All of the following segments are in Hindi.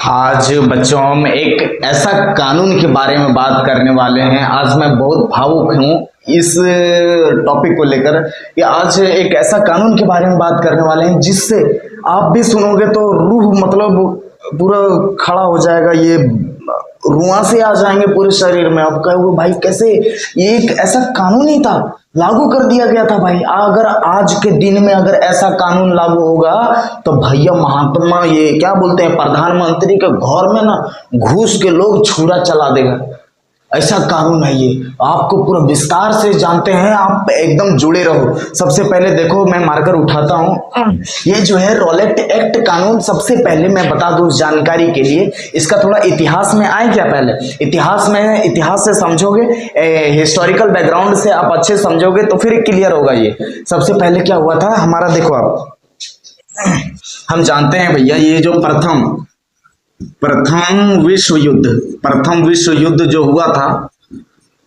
आज बच्चों हम एक ऐसा कानून के बारे में बात करने वाले हैं। आज मैं बहुत भावुक हूँ इस टॉपिक को लेकर कि आज एक ऐसा कानून के बारे में बात करने वाले हैं जिससे आप भी सुनोगे तो रूह मतलब पूरा खड़ा हो जाएगा, ये रुआं से आ जाएंगे पूरे शरीर में। आप कहोगे भाई कैसे, ये एक ऐसा कानून ही था, लागू कर दिया गया था भाई। अगर आज के दिन में अगर ऐसा कानून लागू होगा तो भैया महात्मा ये क्या बोलते हैं, प्रधानमंत्री के घर में ना घुस के लोग छुरा चला देगा। ऐसा कानून है ये, आपको पूरा विस्तार से जानते हैं, आप एकदम जुड़े रहो। सबसे पहले देखो मैं मार्कर उठाता हूँ, ये जो है रॉलेट एक्ट कानून। सबसे पहले मैं बता दूं जानकारी के लिए, इसका थोड़ा इतिहास में आए क्या, पहले इतिहास से समझोगे, हिस्टोरिकल बैकग्राउंड से आप अच्छे समझोगे तो फिर क्लियर होगा। ये सबसे पहले क्या हुआ था हमारा, देखो आप, हम जानते हैं भैया ये जो प्रथम विश्व युद्ध जो हुआ था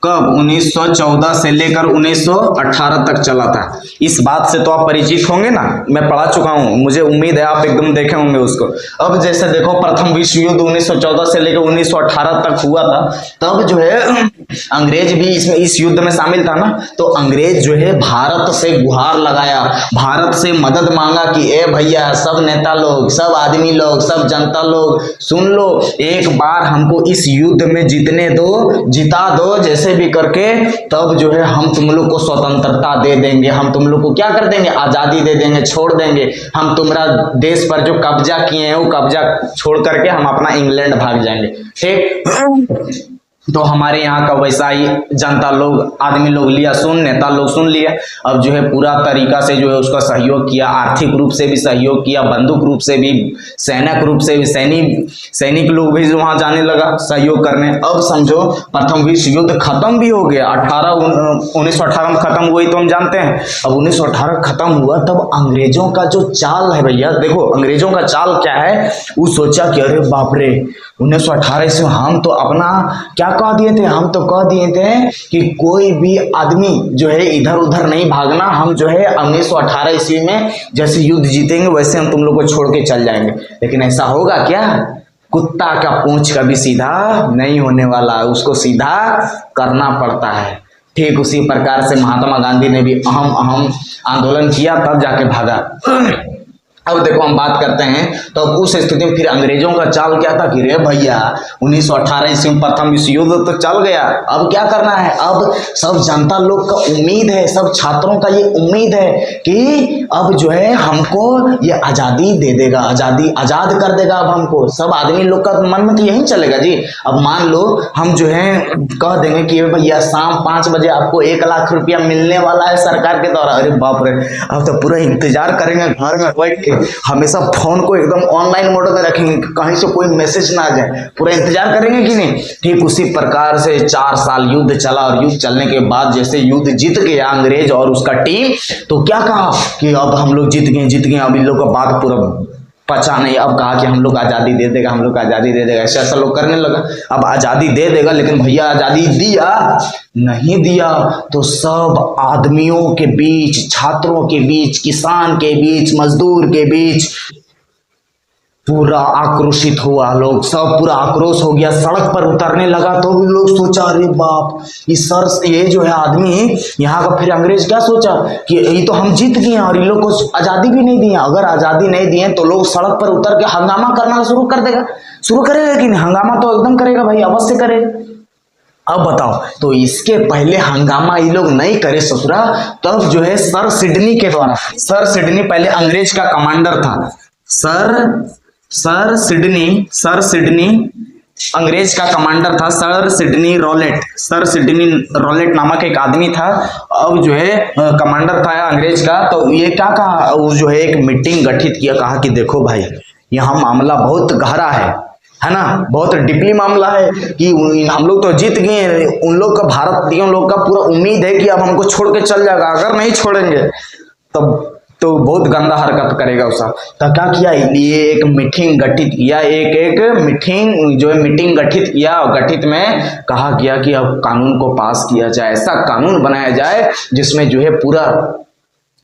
कब, 1914 से लेकर 1918 तक चला था। इस बात से तो आप परिचित होंगे ना, मैं पढ़ा चुका हूं, मुझे उम्मीद है आप एकदम देखे होंगे उसको। अब जैसे देखो प्रथम विश्व युद्ध 1914 से लेकर 1918 तक हुआ था, तब जो है अंग्रेज भी इसमें इस युद्ध में शामिल था ना। तो अंग्रेज जो है भारत से गुहार लगाया, भारत से मदद मांगा कि ए भैया सब नेता लोग, सब आदमी लोग, सब जनता लोग सुन लो, एक बार हमको इस युद्ध में जीतने दो, जिता दो जैसे भी करके, तब जो है हम तुम लोग को स्वतंत्रता दे देंगे, हम तुम लोग को क्या कर देंगे, आजादी दे देंगे, छोड़ देंगे। हम तुम्हारा देश पर जो कब्जा किए हैं वो कब्जा छोड़ करके हम अपना इंग्लैंड भाग जाएंगे, ठीक। तो हमारे यहाँ का वैसा ही जनता लोग, आदमी लोग लिया सुन, नेता लोग सुन लिया। अब जो है पूरा तरीका से जो है उसका सहयोग किया, आर्थिक रूप से भी सहयोग किया, बंदूक रूप से भी, सैनिक रूप से भी, सैनिक लोग भी वहां जाने लगा सहयोग करने। अब समझो प्रथम विश्व युद्ध खत्म भी हो गया, 1918 में खत्म हुई तो हम जानते हैं। अब 1918 खत्म हुआ, तब अंग्रेजों का जो चाल है भैया, देखो अंग्रेजों का चाल क्या है, वो सोचा कि अरे बाप रे 1918 से हम तो अपना क्या कह दिए थे, हम तो कह दिए थे कि कोई भी आदमी जो है इधर उधर नहीं भागना, हम जो है 1918 ईस्वी में जैसे युद्ध जीतेंगे वैसे हम तुम लोग को छोड़ के चल जाएंगे। लेकिन ऐसा होगा क्या, कुत्ता का पूंछ कभी सीधा नहीं होने वाला, उसको सीधा करना पड़ता है। ठीक उसी प्रकार से महात्मा गांधी ने भी अहम आंदोलन किया, तब जाके भागा। अब देखो हम बात करते हैं तो अब उस स्थिति में फिर अंग्रेजों का चाल क्या था कि रे भैया 1918 ईस्वी में प्रथम विश्व युद्ध तो चल गया, अब क्या करना है। अब सब जनता लोग का उम्मीद है, सब छात्रों का ये उम्मीद है कि अब जो है हमको ये आजादी दे देगा, आजाद कर देगा। अब हमको सब आदमी लोग का मन में तो यही चलेगा जी। अब मान लो हम जो है कह देंगे कि भैया शाम 5 बजे आपको 1 लाख रुपया मिलने वाला है सरकार के द्वारा। अरे बाप रे, अब तो पूरा इंतजार करेंगे घर में बैठ के, हमेशा फोन को एकदम ऑनलाइन मोड में रखेंगे, कहीं से कोई मैसेज ना आ जाए, पूरा इंतजार करेंगे कि नहीं। ठीक उसी प्रकार से 4 साल युद्ध चला, और युद्ध चलने के बाद जैसे युद्ध जीत गया अंग्रेज और उसका टीम, तो क्या कहा कि अब हम लोग जीत गए। अब इन लोग का बात पूरा पचा नहीं, अब कहा कि हम लोग आजादी दे देगा, हम लोग आजादी दे देगा, ऐसा लोग करने लगा। अब आजादी दे देगा, लेकिन भैया आजादी दिया नहीं दिया तो सब आदमियों के बीच, छात्रों के बीच, किसान के बीच, मजदूर के बीच पूरा आक्रोशित हुआ, लोग सब पूरा आक्रोश हो गया, सड़क पर उतरने लगा। तो लोग सोचा अरे बाप, ये जो है आदमी यहाँ का, फिर अंग्रेज क्या सोचा कि ये तो हम जीत गए और इन लोग को आजादी भी नहीं दी। अगर आजादी नहीं दिए तो लोग सड़क पर उतर के हंगामा करना शुरू करेगा कि नहीं, हंगामा तो एकदम करेगा भाई, अवश्य करेगा। अब बताओ, तो इसके पहले हंगामा ये लोग नहीं करे ससुरा, तब जो है सर सिडनी के द्वारा, सर सिडनी पहले अंग्रेज का कमांडर था, सर सिडनी अंग्रेज का कमांडर था, सर सिडनी रॉलेट नामक एक आदमी था। अब जो है कमांडर था अंग्रेज का। तो ये क्या कहा, वो जो है एक मीटिंग गठित किया, कहा कि देखो भाई यहाँ मामला बहुत गहरा है ना, बहुत डीपली मामला है कि हम लोग तो जीत गए, उन लोग का, भारतीयों लोग का पूरा उम्मीद है कि अब हमको छोड़ के चल जाएगा, अगर नहीं छोड़ेंगे तब तो बहुत गंदा हरकत करेगा उसका। तो क्या किया, ये एक मीटिंग गठित किया, मीटिंग गठित किया, और गठित में कहा गया कि अब कानून को पास किया जाए, ऐसा कानून बनाया जाए जिसमें जो है पूरा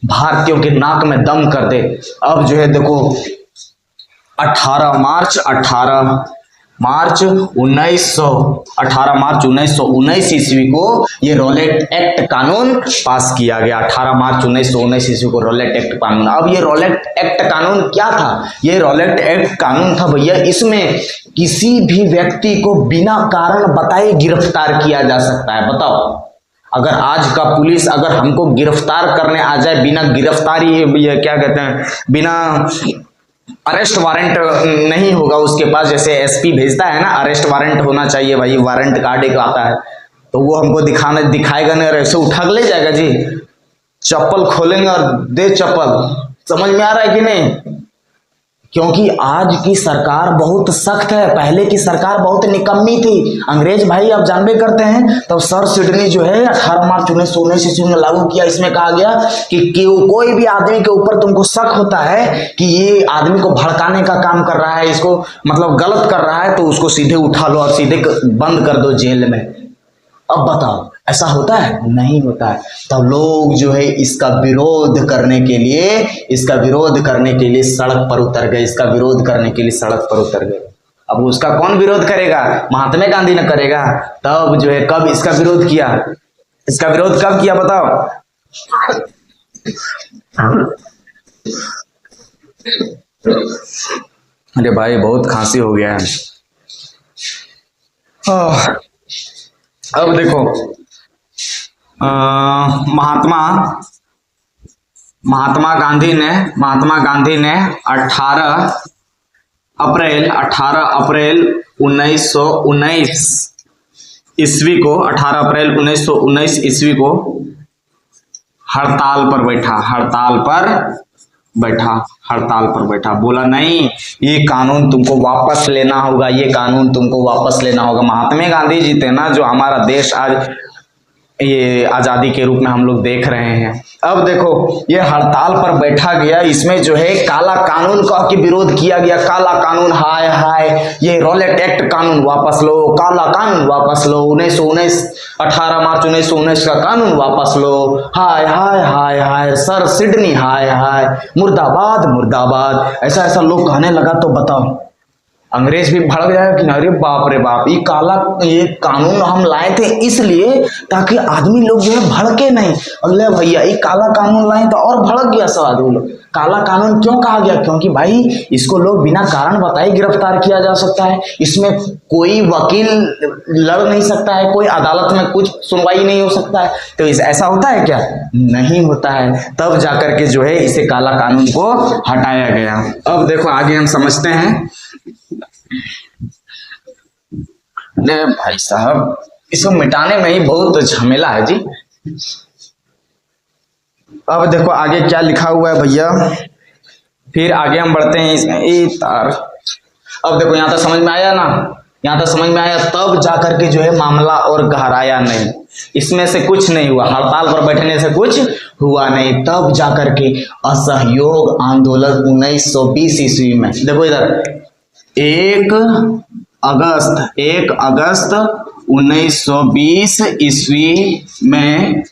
भारतीयों के नाक में दम कर दे। अब जो है देखो 18 मार्च 1919 ईस्वी को ये रॉलेट एक्ट कानून पास किया गया। 18 मार्च 1919 ईस्वी को रॉलेट एक्ट कानून। अब ये रॉलेट एक्ट कानून क्या था? ये रॉलेट एक्ट कानून था भैया, इसमें किसी भी व्यक्ति को बिना कारण बताए गिरफ्तार किया जा सकता है। बताओ, अगर आज का पुलिस अगर हमको गिरफ्तार करने आ जाए बिना गिरफ्तारी, ये क्या कहते हैं, बिना अरेस्ट वारंट नहीं होगा उसके पास, जैसे एसपी भेजता है ना, अरेस्ट वारंट होना चाहिए भाई, वारंट कार्ड एक आता है, तो वो हमको दिखाएगा नहीं और ऐसे उठा के ले जाएगा जी। चप्पल खोलेंगे और दे चप्पल। समझ में आ रहा है कि नहीं? क्योंकि आज की सरकार बहुत सख्त है, पहले की सरकार बहुत निकम्मी थी। अंग्रेज भाई आप जानबे करते हैं, तब सर सिडनी जो है 18 मार्च 1919 ईस्वी में लागू किया। इसमें कहा गया कि कोई भी आदमी के ऊपर तुमको शक होता है कि ये आदमी को भड़काने का काम कर रहा है, इसको मतलब गलत कर रहा है, तो उसको सीधे उठा लो और सीधे बंद कर दो जेल में। अब बताओ, ऐसा होता है? नहीं होता है। तब लोग जो है इसका विरोध करने के लिए सड़क पर उतर गए, इसका विरोध करने के लिए सड़क पर उतर गए। अब उसका कौन विरोध करेगा? महात्मा गांधी ने करेगा। तब जो है कब इसका विरोध किया? इसका विरोध कब किया बताओ? अरे भाई बहुत खांसी हो गया है। अब देखो, महात्मा गांधी ने 18 अप्रैल 1919 ईस्वी को 18 अप्रैल 1919 ईस्वी को हड़ताल पर बैठा। बोला नहीं, ये कानून तुमको वापस लेना होगा, महात्मा गांधी जी थे ना, जो हमारा देश आज ये आजादी के रूप में हम लोग देख रहे हैं। अब देखो, ये हड़ताल पर बैठा गया, इसमें जो है काला कानून का के विरोध किया गया। काला कानून, हाय हाय, ये रॉलेट एक्ट कानून वापस लो, काला कानून वापस लो, 18 मार्च 1919 का कानून वापस लो, हाय हाय हाय हाय, सर सिडनी हाय हाय, मुर्दाबाद, ऐसा लोग कहने लगा। तो बताओ, अंग्रेज भी भड़क जाएगा कि अरे बाप रे बाप, ये कानून हम लाए थे इसलिए ताकि आदमी लोग जो है भड़के नहीं। अगले भैया ये काला कानून लाए तो और भड़क गया सब आदमी लोग। काला कानून क्यों कहा गया? क्योंकि भाई इसको लोग बिना कारण बताए गिरफ्तार किया जा सकता है, इसमें कोई वकील लड़ नहीं सकता है, कोई अदालत में कुछ सुनवाई नहीं हो सकता है। तो ऐसा होता है क्या? नहीं होता है। तब जाकर के जो है इसे काला कानून को हटाया गया। अब देखो आगे हम समझते हैं। भाई साहब, इसको मिटाने में ही बहुत झमेला है जी। अब देखो आगे क्या लिखा हुआ है भैया, फिर आगे हम बढ़ते हैं इसमें। अब देखो यहाँ तक समझ में आया ना, तब जाकर के जो है मामला और गहराया नहीं, इसमें से कुछ नहीं हुआ, हड़ताल पर बैठने से कुछ हुआ नहीं। तब जाकर के असहयोग आंदोलन 1920 ईस्वी में, देखो इधर, 1 अगस्त 1920 ईस्वी में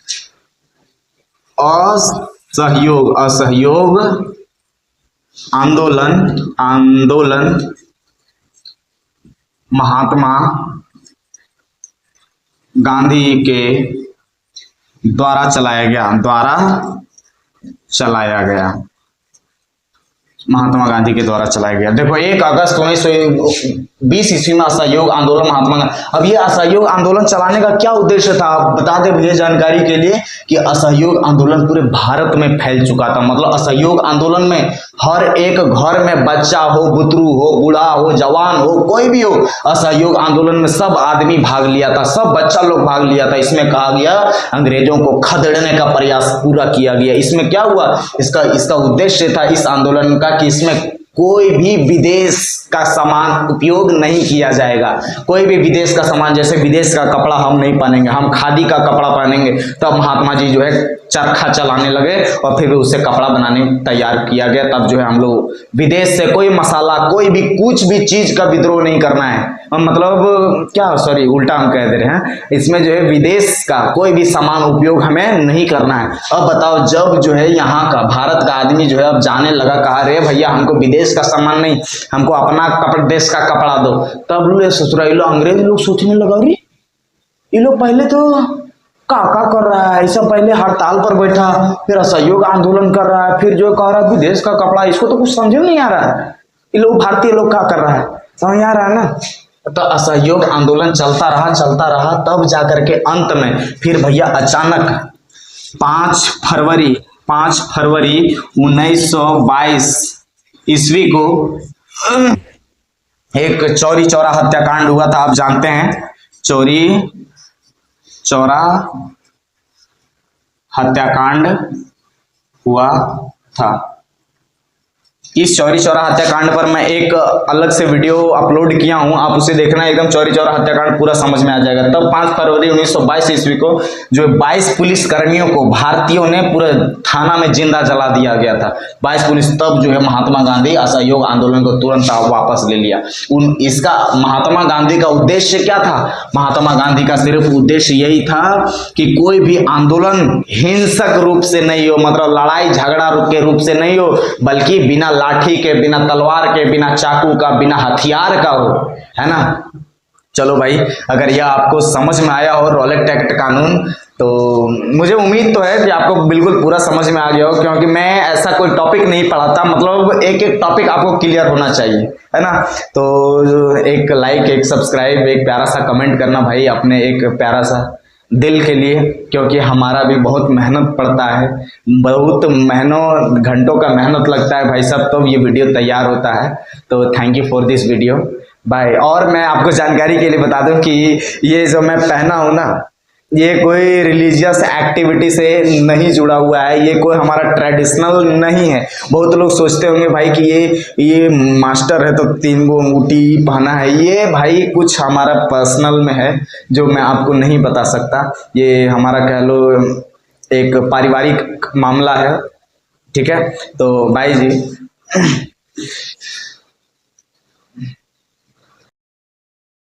असहयोग आंदोलन महात्मा गांधी के द्वारा चलाया गया। महात्मा गांधी के द्वारा चलाया गया। देखो 1 अगस्त 1920 ईस्वी में असहयोग आंदोलन महात्मा गांधी। अब ये असहयोग आंदोलन चलाने का क्या उद्देश्य था, आप बता दें भैया जानकारी के लिए, कि असहयोग आंदोलन पूरे भारत में फैल चुका था। मतलब असहयोग आंदोलन में हर एक घर में बच्चा हो, बुतरू हो, बूढ़ा हो, जवान हो, कोई भी हो, असहयोग आंदोलन में सब आदमी भाग लिया था, सब बच्चा लोग भाग लिया था। इसमें कहा गया अंग्रेजों को खदेड़ने का प्रयास पूरा किया गया। इसमें क्या हुआ, इसका उद्देश्य था इस आंदोलन का कि इसमें कोई भी विदेश का सामान उपयोग नहीं किया जाएगा। कोई भी विदेश का सामान, जैसे विदेश का कपड़ा हम नहीं पहनेंगे, हम खादी का कपड़ा पहनेंगे। तब महात्मा जी जो है चरखा चलाने लगे और फिर उससे कपड़ा बनाने तैयार किया गया। तब जो है हम लोग विदेश से कोई मसाला, कोई भी कुछ भी चीज का विद्रोह नहीं करना है, मतलब क्या, सॉरी उल्टा हम कह दे रहे हैं, इसमें जो है विदेश का कोई भी सामान उपयोग हमें नहीं करना है। अब बताओ, जब जो है यहाँ का भारत का आदमी जो है अब जाने लगा, कहा रे भैया हमको विदेश का सामान नहीं, हमको अपना देश का कपड़ा दो, तब लोग ससुराल लोग अंग्रेज लोग सोचने लगा, रे ये लोग पहले तो का कर रहा है, ऐसा पहले हड़ताल पर बैठा, फिर असहयोग आंदोलन कर रहा है, फिर जो कह रहा है विदेश का कपड़ा, इसको तो कुछ समझ में नहीं आ रहा है, ये लोग भारतीय लोग क्या कर रहा है, समझ आ रहा है ना। तो असहयोग आंदोलन चलता रहा, तब जाकर के अंत में फिर भैया अचानक 5 फरवरी 1922 ईस्वी को एक चौरी चौरा हत्याकांड हुआ था। आप जानते हैं चौरी चौरा हत्याकांड हुआ था। इस चौरी चौरा हत्याकांड पर मैं एक अलग से वीडियो अपलोड किया हूं, आप उसे देखना, एकदम चौरी चौरा हत्याकांड पूरा समझ में आ जाएगा। तब 5 फरवरी 1922 ईस्वी को जो 22 पुलिस कर्मियों को भारतीयों ने पूरे थाना में जिंदा जला दिया गया था, 22 पुलिस। तब जो है महात्मा गांधी असहयोग आंदोलन को तुरंत वापस ले लिया। इसका महात्मा गांधी का उद्देश्य क्या था? महात्मा गांधी का सिर्फ उद्देश्य यही था कि कोई भी आंदोलन हिंसक रूप से नहीं हो, मतलब लड़ाई झगड़ा के रूप से नहीं हो, बल्कि बिना लाठी के, बिना तलवार के, बिना चाकू का, बिना हथियार का हो, है ना। चलो भाई, अगर यह आपको समझ में आया हो रॉलेट एक्ट कानून, तो मुझे उम्मीद तो है कि आपको बिल्कुल पूरा समझ में आ गया हो, क्योंकि मैं ऐसा कोई टॉपिक नहीं पढ़ाता, मतलब एक एक टॉपिक आपको क्लियर होना चाहिए, है ना। तो एक लाइक, एक सब्सक्राइब, एक प्यारा सा कमेंट करना भाई, अपने एक प्यारा सा दिल के लिए, क्योंकि हमारा भी बहुत मेहनत पड़ता है, बहुत महीनों घंटों का मेहनत लगता है भाई साहब, तो ये वीडियो तैयार होता है। तो thank you for this video bye. और मैं आपको जानकारी के लिए बता दूं कि ये जो मैं पहना हूं ना, ये कोई रिलीजियस एक्टिविटी से नहीं जुड़ा हुआ है, ये कोई हमारा ट्रेडिशनल नहीं है। बहुत लोग सोचते होंगे भाई कि ये मास्टर है तो 3 गो अंगूठी पहना है, ये भाई कुछ हमारा पर्सनल में है जो मैं आपको नहीं बता सकता। ये हमारा कह लो एक पारिवारिक मामला है, ठीक है। तो भाई जी